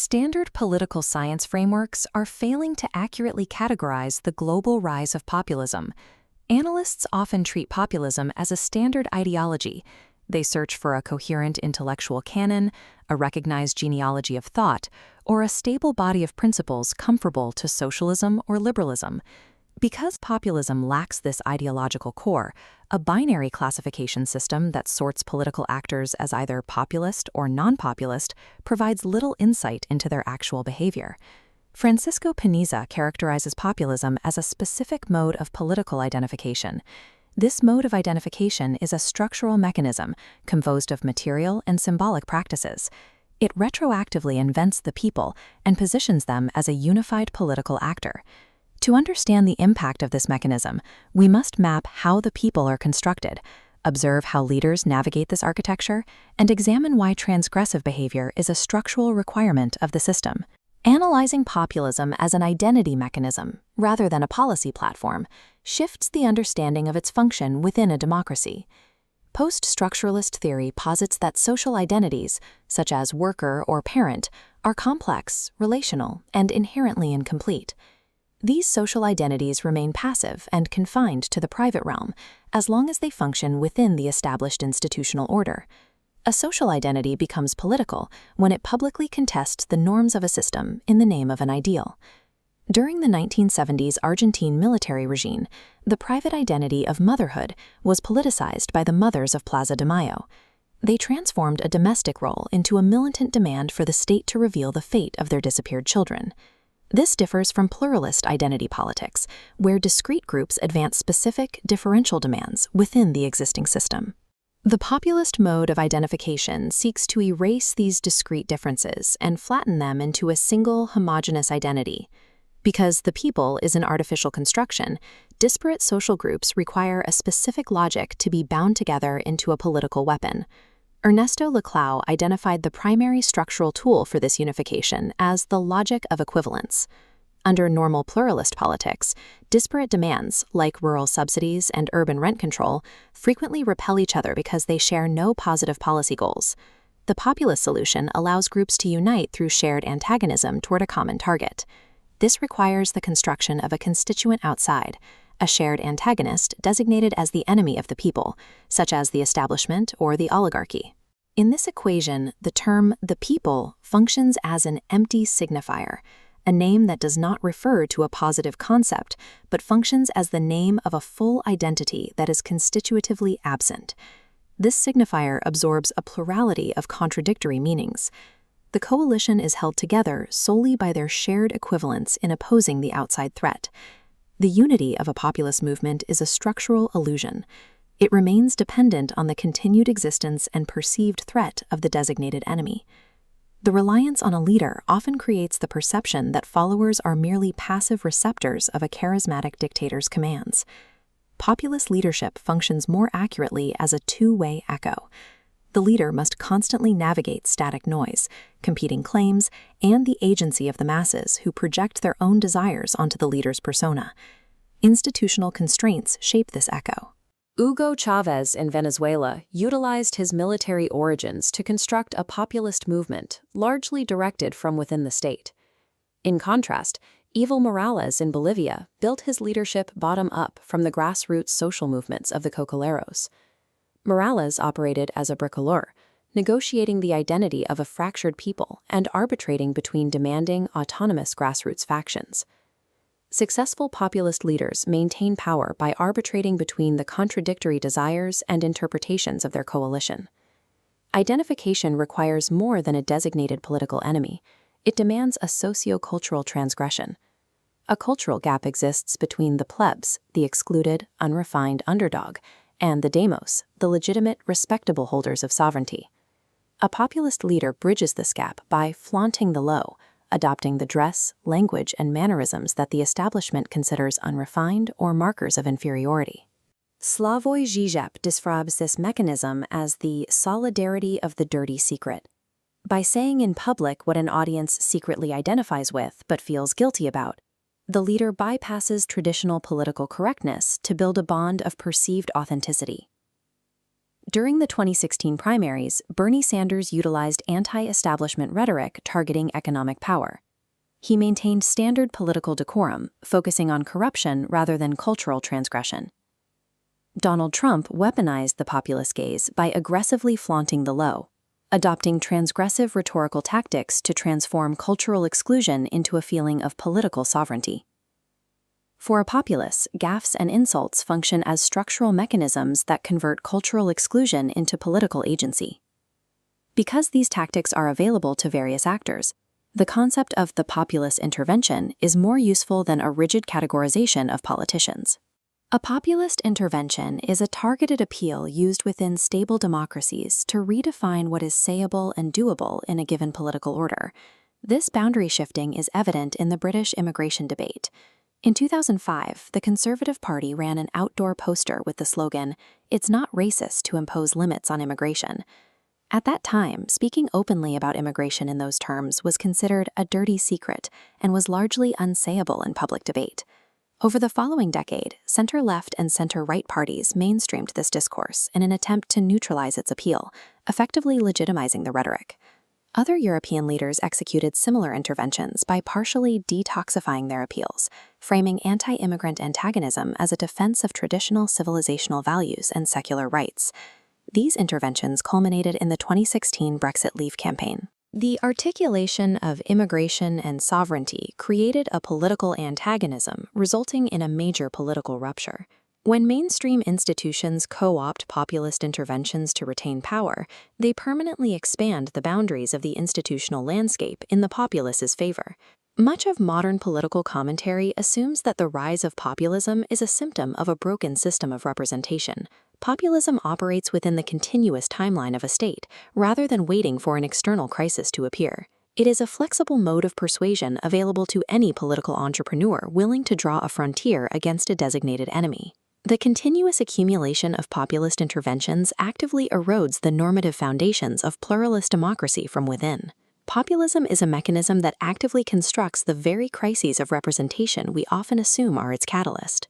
Standard political science frameworks are failing to accurately categorize the global rise of populism. Analysts often treat populism as a standard ideology. They search for a coherent intellectual canon, a recognized genealogy of thought, or a stable body of principles comparable to socialism or liberalism. Because populism lacks this ideological core, a binary classification system that sorts political actors as either populist or non-populist provides little insight into their actual behavior. Francisco Paniza characterizes populism as a specific mode of political identification. This mode of identification is a structural mechanism composed of material and symbolic practices. It retroactively invents the people and positions them as a unified political actor. To understand the impact of this mechanism, we must map how the people are constructed, observe how leaders navigate this architecture, and examine why transgressive behavior is a structural requirement of the system. Analyzing populism as an identity mechanism, rather than a policy platform, shifts the understanding of its function within a democracy. Post-structuralist theory posits that social identities, such as worker or parent, are complex, relational, and inherently incomplete. These social identities remain passive and confined to the private realm, as long as they function within the established institutional order. A social identity becomes political when it publicly contests the norms of a system in the name of an ideal. During the 1970s Argentine military regime, the private identity of motherhood was politicized by the mothers of Plaza de Mayo. They transformed a domestic role into a militant demand for the state to reveal the fate of their disappeared children. This differs from pluralist identity politics, where discrete groups advance specific, differential demands within the existing system. The populist mode of identification seeks to erase these discrete differences and flatten them into a single, homogeneous identity. Because the people is an artificial construction, disparate social groups require a specific logic to be bound together into a political weapon. Ernesto Laclau identified the primary structural tool for this unification as the logic of equivalence. Under normal pluralist politics, disparate demands, like rural subsidies and urban rent control, frequently repel each other because they share no positive policy goals. The populist solution allows groups to unite through shared antagonism toward a common target. This requires the construction of a constituent outside, a shared antagonist designated as the enemy of the people, such as the establishment or the oligarchy. In this equation, the term the people functions as an empty signifier, a name that does not refer to a positive concept, but functions as the name of a full identity that is constitutively absent. This signifier absorbs a plurality of contradictory meanings. The coalition is held together solely by their shared equivalence in opposing the outside threat. The unity of a populist movement is a structural illusion. It remains dependent on the continued existence and perceived threat of the designated enemy. The reliance on a leader often creates the perception that followers are merely passive receptors of a charismatic dictator's commands. Populist leadership functions more accurately as a two-way echo. The leader must constantly navigate static noise, competing claims, and the agency of the masses who project their own desires onto the leader's persona. Institutional constraints shape this echo. Hugo Chavez in Venezuela utilized his military origins to construct a populist movement, largely directed from within the state. In contrast, Evo Morales in Bolivia built his leadership bottom-up from the grassroots social movements of the Cocaleros. Morales operated as a bricoleur, negotiating the identity of a fractured people and arbitrating between demanding, autonomous grassroots factions. Successful populist leaders maintain power by arbitrating between the contradictory desires and interpretations of their coalition. Identification requires more than a designated political enemy. It demands a socio-cultural transgression. A cultural gap exists between the plebs, the excluded, unrefined underdog, and the demos, the legitimate, respectable holders of sovereignty. A populist leader bridges this gap by flaunting the low, adopting the dress, language, and mannerisms that the establishment considers unrefined or markers of inferiority. Slavoj Žižek describes this mechanism as the solidarity of the dirty secret. By saying in public what an audience secretly identifies with but feels guilty about, the leader bypasses traditional political correctness to build a bond of perceived authenticity. During the 2016 primaries, Bernie Sanders utilized anti-establishment rhetoric targeting economic power. He maintained standard political decorum, focusing on corruption rather than cultural transgression. Donald Trump weaponized the populist gaze by aggressively flaunting the low, adopting transgressive rhetorical tactics to transform cultural exclusion into a feeling of political sovereignty. For a populace, gaffes and insults function as structural mechanisms that convert cultural exclusion into political agency. Because these tactics are available to various actors, the concept of the populist intervention is more useful than a rigid categorization of politicians. A populist intervention is a targeted appeal used within stable democracies to redefine what is sayable and doable in a given political order. This boundary shifting is evident in the British immigration debate. In 2005, the Conservative Party ran an outdoor poster with the slogan, "It's not racist to impose limits on immigration." At that time, speaking openly about immigration in those terms was considered a dirty secret and was largely unsayable in public debate. Over the following decade, center-left and center-right parties mainstreamed this discourse in an attempt to neutralize its appeal, effectively legitimizing the rhetoric. Other European leaders executed similar interventions by partially detoxifying their appeals, framing anti-immigrant antagonism as a defense of traditional civilizational values and secular rights. These interventions culminated in the 2016 Brexit Leave campaign. The articulation of immigration and sovereignty created a political antagonism, resulting in a major political rupture. When mainstream institutions co-opt populist interventions to retain power, they permanently expand the boundaries of the institutional landscape in the populace's favor. Much of modern political commentary assumes that the rise of populism is a symptom of a broken system of representation. Populism operates within the continuous timeline of a state, rather than waiting for an external crisis to appear. It is a flexible mode of persuasion available to any political entrepreneur willing to draw a frontier against a designated enemy. The continuous accumulation of populist interventions actively erodes the normative foundations of pluralist democracy from within. Populism is a mechanism that actively constructs the very crises of representation we often assume are its catalyst.